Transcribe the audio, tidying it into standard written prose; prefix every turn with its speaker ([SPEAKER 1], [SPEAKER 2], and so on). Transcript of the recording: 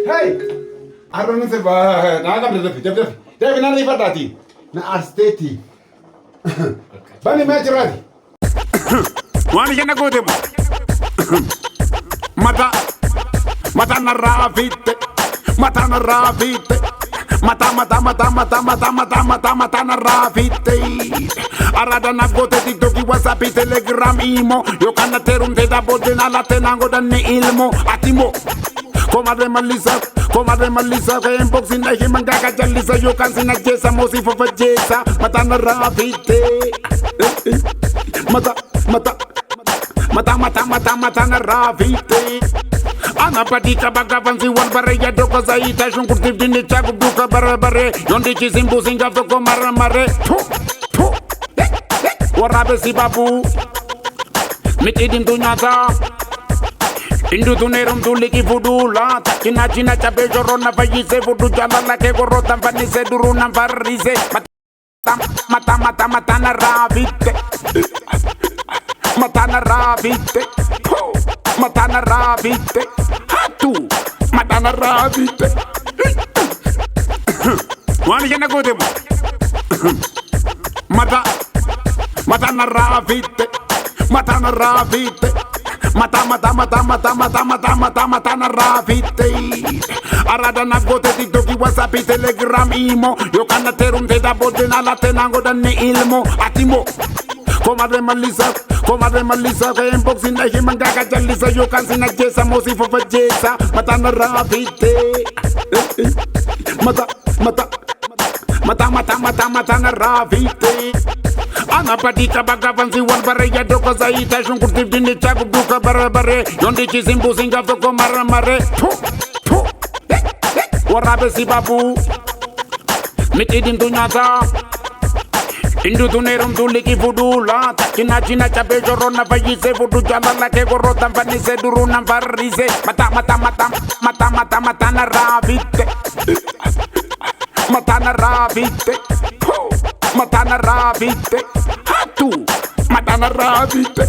[SPEAKER 1] Hey, arrono se va, nada deve nada di fatati. Na arsteti. Bani majradi.
[SPEAKER 2] Wani jana gode mata mata na rafite mata na rafite mata na rafite arada na gote tiktok whatsapp telegram imo yo kana terum te da bodena la tenango da ne ilmo atimo Comadre Malisa, que en boxing na himanga kajalisa yo kansina jesa mosi fofa jesa mata na rafite mata na rafite ana patika bagavanzi wan bare ya doko zaita shunkurti dini chagu duka bare yondi chizimbu singa toko mare warabe si babu mitidin tunyata Indu tunerum tuliki fudula Takina china chape jorona fayise fudu jalala ke gorotan fanise durunam farise Mata na ravite Mata na ravite Mata na ravite Hatu Mata na ravite Wani jana gode Mata na ravite Mata na ravite Mata na rafite arada na gote tiktok whatsapp telegram imo yo kana terum te da bodena la tenango da ne ilmo atimo Comadre Malisa, que en boxing na himanga kajalisa yo kansina jesa mosi fofa jesa mata na rafite mata na rafite Ana patika bagavanzi wan bare ya doko zaita shunkurti dini chagu duka bare yondi chizimbu singa toko mare warabe si babu mitidin tunyata Indu tunerum tuliki fudula Takina china chape jorona fayise fudu jalala ke gorotan fanise durunam farise Mata na rafite Mata na rafite Mata na rafite Hatu Mata na rafite